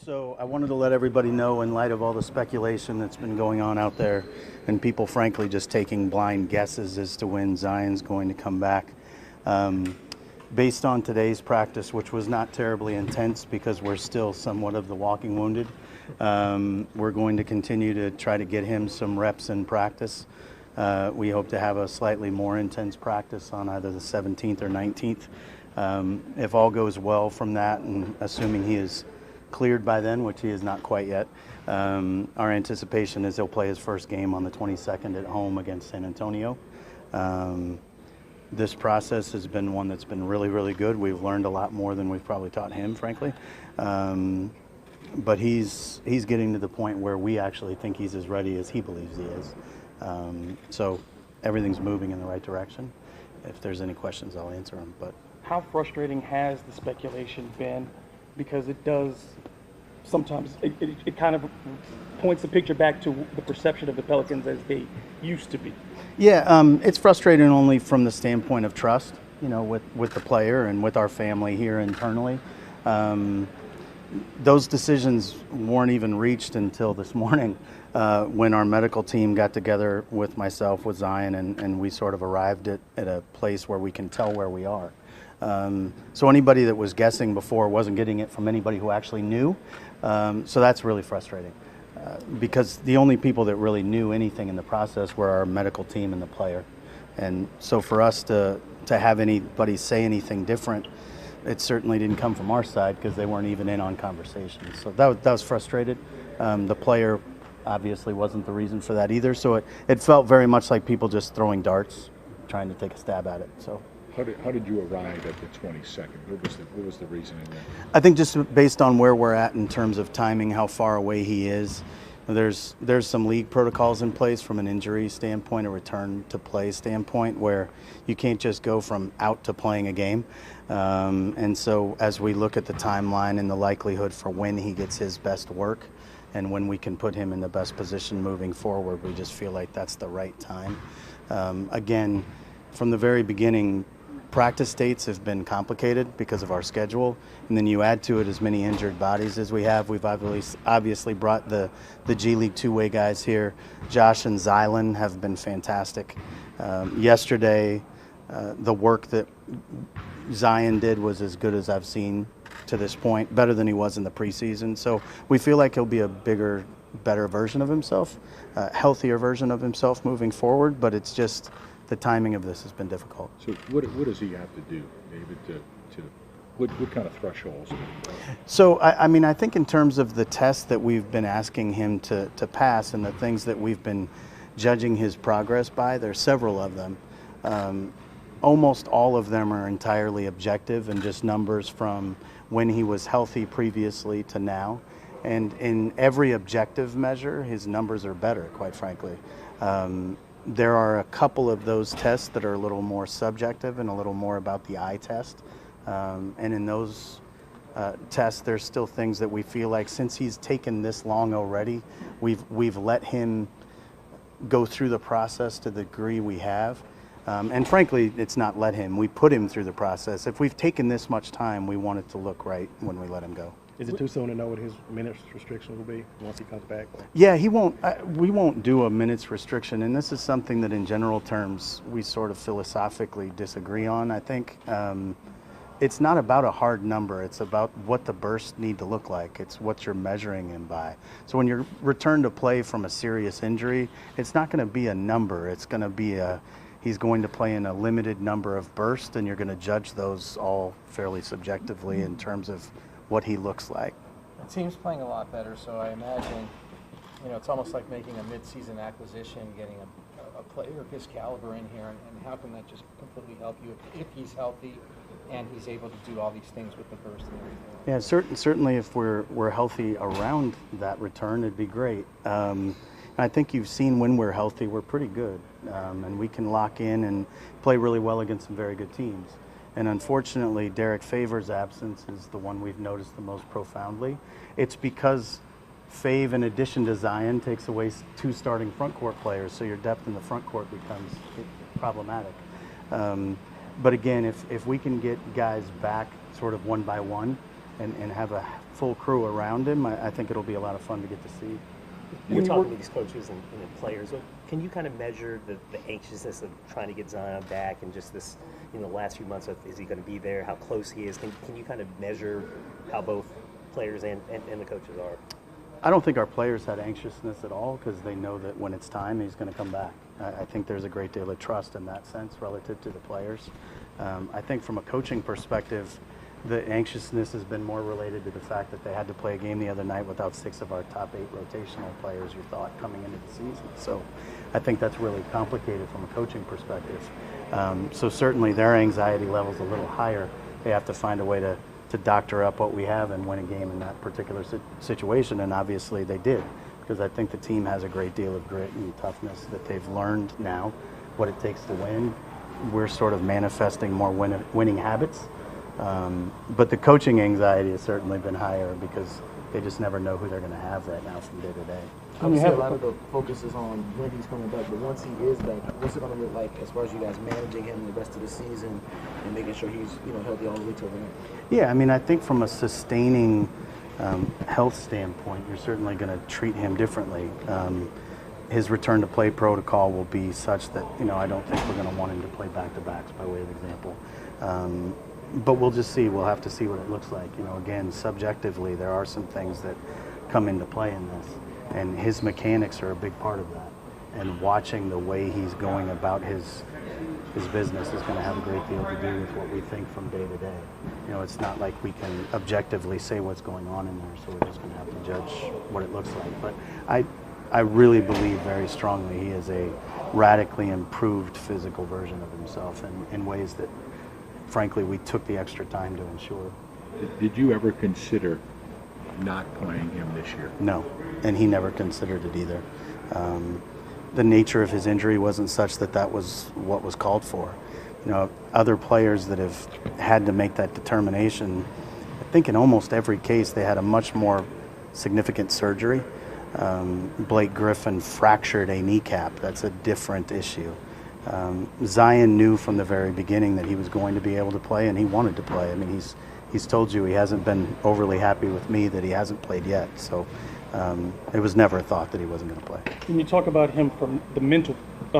So I wanted to let everybody know, in light of all the speculation that's been going on out there and people frankly just taking blind guesses as to when Zion's going to come back, based on today's practice, which was not terribly intense because we're still somewhat of the walking wounded, we're going to continue to try to get him some reps in practice. We hope to have a slightly more intense practice on either the 17th or 19th. If all goes well from that, and assuming he is cleared by then, which he is not quite yet, our anticipation is he'll play his first game on the 22nd at home against San Antonio. This process has been one that's been really, really good. We've learned a lot more than we've probably taught him, frankly. But he's getting to the point where we actually think he's as ready as he believes he is. So everything's moving in the right direction. If there's any questions, I'll answer them. But how frustrating has the speculation been? Because it does sometimes, it kind of points the picture back to the perception of the Pelicans as they used to be. Yeah, it's frustrating only from the standpoint of trust, with the player and with our family here internally. Those decisions weren't even reached until this morning when our medical team got together with myself, with Zion, and we sort of arrived at a place where we can tell where we are. So anybody that was guessing before wasn't getting it from anybody who actually knew. So that's really frustrating because the only people that really knew anything in the process were our medical team and the player. And so for us to have anybody say anything different, it certainly didn't come from our side because they weren't even in on conversations. So that was frustrated. The player obviously wasn't the reason for that either. So it felt very much like people just throwing darts, trying to take a stab at it. So. How did you arrive at the 22nd? What was the reasoning there? I think just based on where we're at in terms of timing, how far away he is. There's some league protocols in place from an injury standpoint, a return to play standpoint, where you can't just go from out to playing a game. And so as we look at the timeline and the likelihood for when he gets his best work and when we can put him in the best position moving forward, we just feel like that's the right time. Again, from the very beginning, practice dates have been complicated because of our schedule, and then you add to it as many injured bodies as we have. We've obviously brought the G League two-way guys here. Josh and Zylan have been fantastic. Yesterday, the work that Zion did was as good as I've seen to this point, better than he was in the preseason. So we feel like he'll be a bigger, better version of himself, healthier version of himself moving forward, but it's just the timing of this has been difficult. So what does he have to do, David, what kind of thresholds? So, I think in terms of the tests that we've been asking him to pass and the things that we've been judging his progress by, there's several of them. Almost all of them are entirely objective and just numbers from when he was healthy previously to now. And in every objective measure, his numbers are better, quite frankly. There are a couple of those tests that are a little more subjective and a little more about the eye test. And in those tests, there's still things that we feel like since he's taken this long already, we've let him go through the process to the degree we have. And frankly, it's not let him. We put him through the process. If we've taken this much time, we want it to look right when we let him go. Is it too soon to know what his minutes restriction will be once he comes back? Yeah, he won't. We won't do a minutes restriction, and this is something that, in general terms, we sort of philosophically disagree on. I think it's not about a hard number. It's about what the bursts need to look like. It's what you're measuring him by. So when you're returned to play from a serious injury, it's not going to be a number. It's going to be he's going to play in a limited number of bursts, and you're going to judge those all fairly subjectively in terms of what he looks like. The team's playing a lot better, so I imagine, it's almost like making a mid-season acquisition, getting a player of his caliber in here, and how can that just completely help you if he's healthy and he's able to do all these things with the burst and everything? Yeah, certainly if we're healthy around that return, it'd be great. I think you've seen when we're healthy, we're pretty good, and we can lock in and play really well against some very good teams. And unfortunately, Derek Favors' absence is the one we've noticed the most profoundly. It's because Fave, in addition to Zion, takes away two starting front court players, so your depth in the front court becomes problematic. But again, if we can get guys back sort of one by one, and have a full crew around him, I think it'll be a lot of fun to get to see. You're talking to these coaches and players. Can you kind of measure the anxiousness of trying to get Zion back and just this, the last few months of is he going to be there, how close he is? Can you kind of measure how both players and the coaches are? I don't think our players had anxiousness at all because they know that when it's time, he's going to come back. I think there's a great deal of trust in that sense relative to the players. I think from a coaching perspective, the anxiousness has been more related to the fact that they had to play a game the other night without 6 of our top 8 rotational players, you thought, coming into the season. So I think that's really complicated from a coaching perspective. So certainly their anxiety level's a little higher. They have to find a way to doctor up what we have and win a game in that particular situation, and obviously they did, because I think the team has a great deal of grit and toughness that they've learned now what it takes to win. We're sort of manifesting more winning habits. But the coaching anxiety has certainly been higher because they just never know who they're going to have right now from day to day. Obviously, a lot of the focus is on when he's coming back, but once he is back, what's it going to look like as far as you guys managing him the rest of the season and making sure he's healthy all the way till the end? Yeah, I mean, I think from a sustaining health standpoint, you're certainly going to treat him differently. His return to play protocol will be such that, I don't think we're going to want him to play back-to-backs by way of example. But we'll just see. We'll have to see what it looks like. Again, subjectively, there are some things that come into play in this, and his mechanics are a big part of that. And watching the way he's going about his business is going to have a great deal to do with what we think from day to day. It's not like we can objectively say what's going on in there, so we're just going to have to judge what it looks like. But I really believe very strongly he is a radically improved physical version of himself in ways that, frankly, we took the extra time to ensure. Did you ever consider not playing him this year? No, and he never considered it either. The nature of his injury wasn't such that was what was called for. Other players that have had to make that determination, I think in almost every case they had a much more significant surgery. Blake Griffin fractured a kneecap. That's a different issue. Zion knew from the very beginning that he was going to be able to play, and he wanted to play. I mean, he's told you he hasn't been overly happy with me that he hasn't played yet. So it was never a thought that he wasn't going to play. When you talk about him from the mental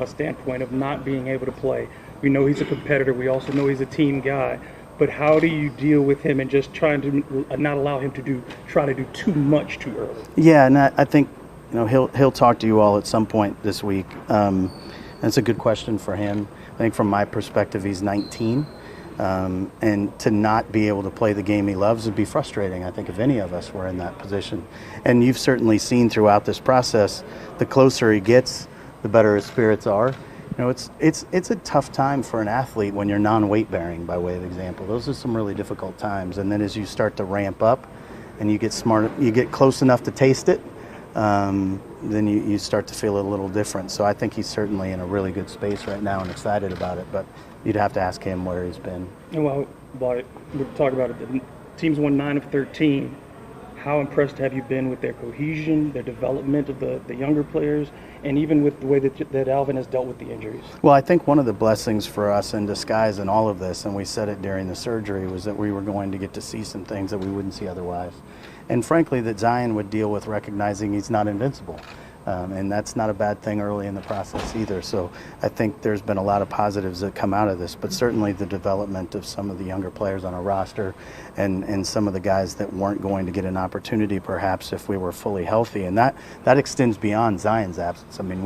standpoint of not being able to play, we know he's a competitor. We also know he's a team guy. But how do you deal with him and just trying to not allow him to try to do too much too early? Yeah, and I think he'll talk to you all at some point this week. That's a good question for him. I think from my perspective, he's 19. And to not be able to play the game he loves would be frustrating, I think, if any of us were in that position. And you've certainly seen throughout this process, the closer he gets, the better his spirits are. It's a tough time for an athlete when you're non-weight bearing, by way of example. Those are some really difficult times. And then as you start to ramp up and you get smart, you get close enough to taste it, then you start to feel it a little different. So I think he's certainly in a really good space right now and excited about it. But you'd have to ask him where he's been. And while we're talking about it, the team's won 9 of 13. How impressed have you been with their cohesion, their development of the younger players, and even with the way that Alvin has dealt with the injuries? Well, I think one of the blessings for us in disguise in all of this, and we said it during the surgery, was that we were going to get to see some things that we wouldn't see otherwise. And frankly, that Zion would deal with recognizing he's not invincible. And that's not a bad thing early in the process either. So I think there's been a lot of positives that come out of this, but certainly the development of some of the younger players on our roster and some of the guys that weren't going to get an opportunity perhaps if we were fully healthy. And that extends beyond Zion's absence. I mean,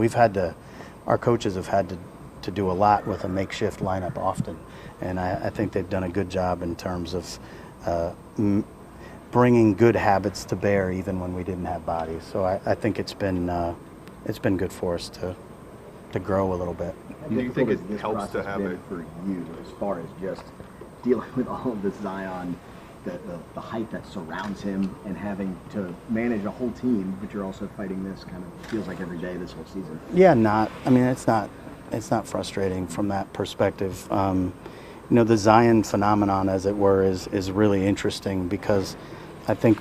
our coaches have had to do a lot with a makeshift lineup often. And I think they've done a good job in terms of bringing good habits to bear even when we didn't have bodies. So I think it's been good for us to grow a little bit. Do you think it helps to have it for you as far as just dealing with all of this Zion, the hype that surrounds him, and having to manage a whole team, but you're also fighting this kind of feels like every day this whole season? Yeah, it's not frustrating from that perspective. The Zion phenomenon, as it were, is really interesting because I think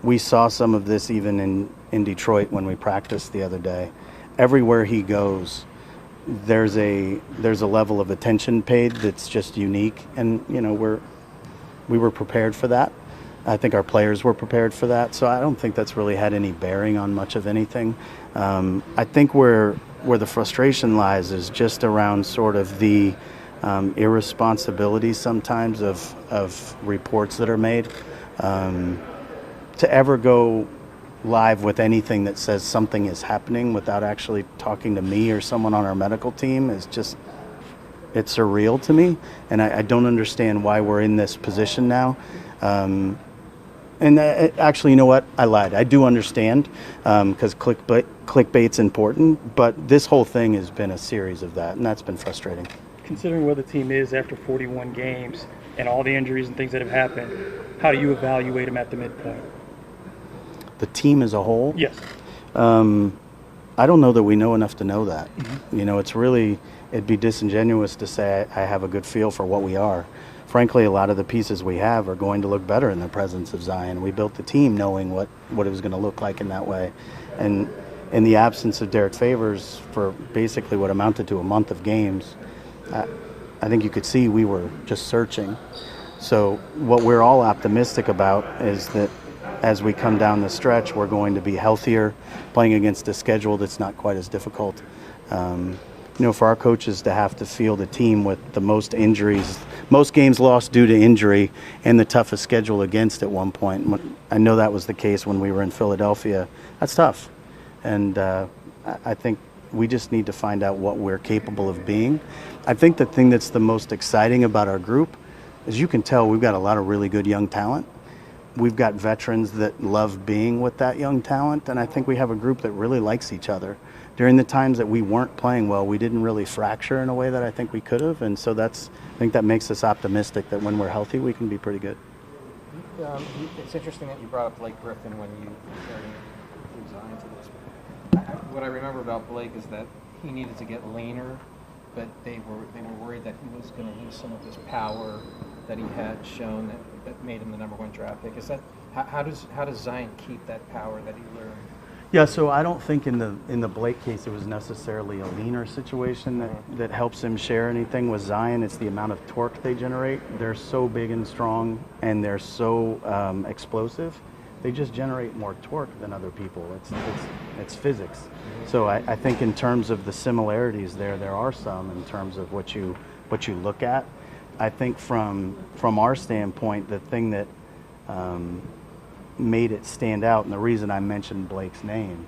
we saw some of this even in Detroit when we practiced the other day. Everywhere he goes, there's a level of attention paid that's just unique, and we were prepared for that. I think our players were prepared for that, so I don't think that's really had any bearing on much of anything. I think where the frustration lies is just around sort of the irresponsibility sometimes of reports that are made. To ever go live with anything that says something is happening without actually talking to me or someone on our medical team is just, it's surreal to me, and I don't understand why we're in this position now. Actually, you know what? I lied. I do understand, because clickbait's important, but this whole thing has been a series of that, and that's been frustrating. Considering where the team is after 41 games and all the injuries and things that have happened, how do you evaluate them at the midpoint? The team as a whole? Yes. I don't know that we know enough to know that. You know, it'd be disingenuous to say I have a good feel for what we are. Frankly, a lot of the pieces we have are going to look better in the presence of Zion. We built the team knowing what it was going to look like in that way. And in the absence of Derek Favors for basically what amounted to a month of games, I think you could see we were just searching. So what we're all optimistic about is that as we come down the stretch, we're going to be healthier, playing against a schedule that's not quite as difficult. You know, for our coaches to have to field a team with the most injuries, most games lost due to injury, and the toughest schedule against at one point. I know that was the case when we were in Philadelphia. That's tough. And I think we just need to find out what we're capable of being. I think the thing that's the most exciting about our group is you can tell we've got a lot of really good young talent. We've got veterans that love being with that young talent, and I think we have a group that really likes each other. During the times that we weren't playing well, we didn't really fracture in a way that I think we could have, and so I think that makes us optimistic that when we're healthy, we can be pretty good. It's interesting that you brought up Blake Griffin when you compared Zion to this. What I remember about Blake is that he needed to get leaner, but they were worried that he was going to lose some of his power that he had shown that made him the #1 draft pick. Is that how does Zion keep that power that he learned? Yeah, so I don't think in the Blake case it was necessarily a leaner situation that helps him share anything with Zion. It's the amount of torque they generate. They're so big and strong, and they're so explosive. They just generate more torque than other people. It's physics. So I think in terms of the similarities there are some in terms of what you look at. I think from our standpoint, the thing that made it stand out, and the reason I mentioned Blake's name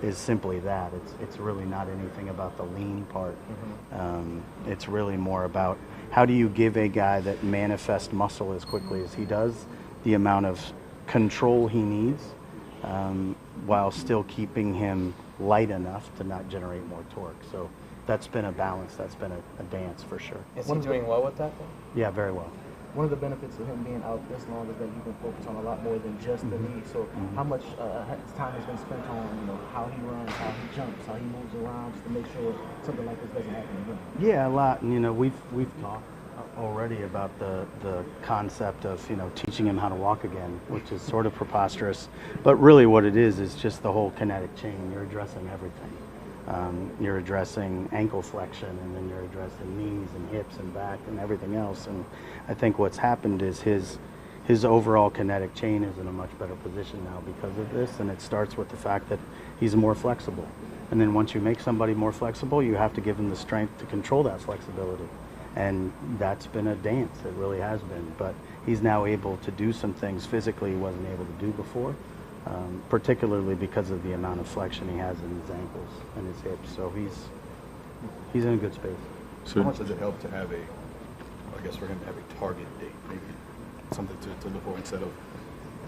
is simply that. It's really not anything about the lean part. It's really more about how do you give a guy that manifests muscle as quickly as he does the amount of control he needs while still keeping him light enough to not generate more torque. So that's been a balance. That's been a dance for sure. Is he doing well with that, though? Yeah, very well. One of the benefits of him being out this long is that you can focus on a lot more than just the knee. So how much time has been spent on how he runs, how he jumps, how he moves around, just to make sure something like this doesn't happen again? Yeah, a lot. And, we've talked already about the concept of teaching him how to walk again, which is sort of preposterous. But really, what it is just the whole kinetic chain. You're addressing everything. You're addressing ankle flexion, and then you're addressing knees and hips and back and everything else. And I think what's happened is his overall kinetic chain is in a much better position now because of this, and it starts with the fact that he's more flexible. And then once you make somebody more flexible, you have to give them the strength to control that flexibility. And that's been a dance, it really has been. But he's now able to do some things physically he wasn't able to do before. Particularly because of the amount of flexion he has in his ankles and his hips. So he's in a good space. So how much does it help to have I guess for him to have a target date, maybe something to look for instead of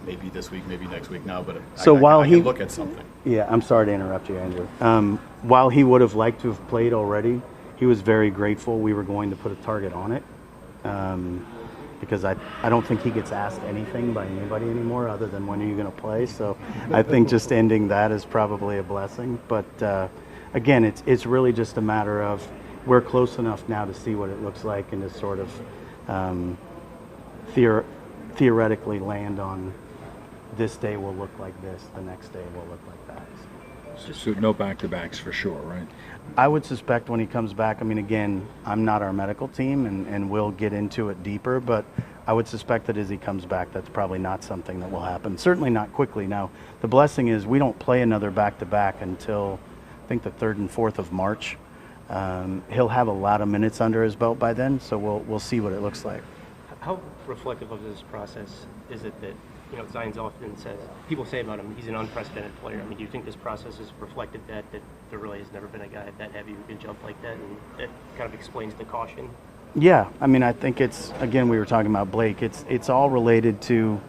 maybe this week, maybe next week now, but so I can look at something. Yeah, I'm sorry to interrupt you, Andrew. While he would have liked to have played already, he was very grateful we were going to put a target on it. Because I don't think he gets asked anything by anybody anymore other than when are you going to play. So I think just ending that is probably a blessing. But again, it's really just a matter of we're close enough now to see what it looks like and to sort of theoretically land on this day will look like this, the next day will look like that. So no back-to-backs for sure, right? I would suspect when he comes back, again, I'm not our medical team, and we'll get into it deeper, but I would suspect that as he comes back, that's probably not something that will happen. Certainly not quickly. Now, the blessing is we don't play another back-to-back until I think the 3rd and 4th of March. He'll have a lot of minutes under his belt by then, so we'll see what it looks like. How reflective of this process is it that, Zion's often says, people say about him, he's an unprecedented player. I mean, do you think this process has reflected that there really has never been a guy that heavy who can jump like that, and that kind of explains the caution? Yeah, I mean, I think it's, again, we were talking about Blake, it's all related to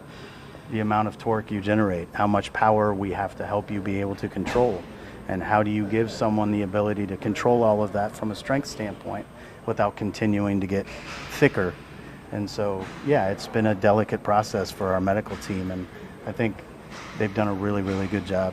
the amount of torque you generate, how much power we have to help you be able to control, and how do you give someone the ability to control all of that from a strength standpoint without continuing to get thicker. And so, yeah, it's been a delicate process for our medical team, and I think they've done a really, really good job.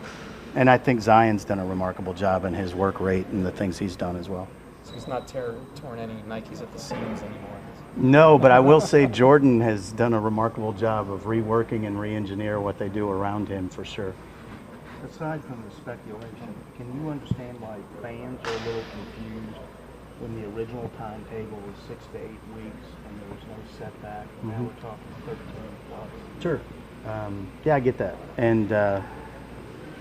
And I think Zion's done a remarkable job in his work rate and the things he's done as well. So he's not torn any Nikes at the seams anymore. No, but I will say Jordan has done a remarkable job of reworking and re-engineer what they do around him for sure. Aside from the speculation, can you understand why fans are a little confused when the original timetable was 6 to 8 weeks and there was no setback, and now we're talking 13 plus? Sure. Yeah, I get that. And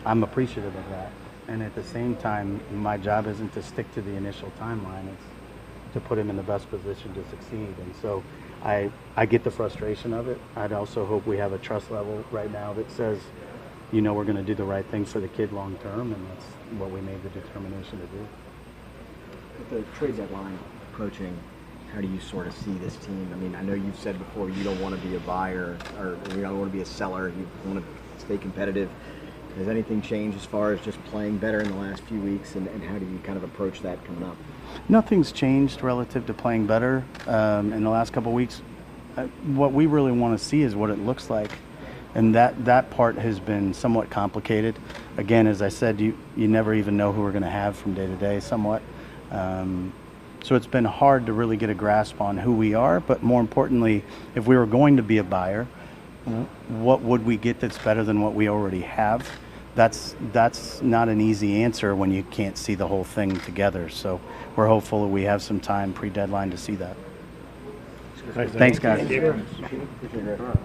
I'm appreciative of that. And at the same time, my job isn't to stick to the initial timeline. It's to put him in the best position to succeed. And so I get the frustration of it. I'd also hope we have a trust level right now that says, we're going to do the right thing for the kid long term, and that's what we made the determination to do. With the trade deadline approaching, how do you sort of see this team? I mean, I know you've said before you don't want to be a buyer or you don't want to be a seller. You want to stay competitive. Has anything changed as far as just playing better in the last few weeks, and how do you kind of approach that coming up? Nothing's changed relative to playing better in the last couple of weeks. What we really want to see is what it looks like, and that part has been somewhat complicated. Again, as I said, you never even know who we're going to have from day to day somewhat. So it's been hard to really get a grasp on who we are, but more importantly, if we were going to be a buyer, what would we get that's better than what we already have? That's not an easy answer when you can't see the whole thing together. So we're hopeful that we have some time pre-deadline to see that. Thanks, guys. Appreciate it.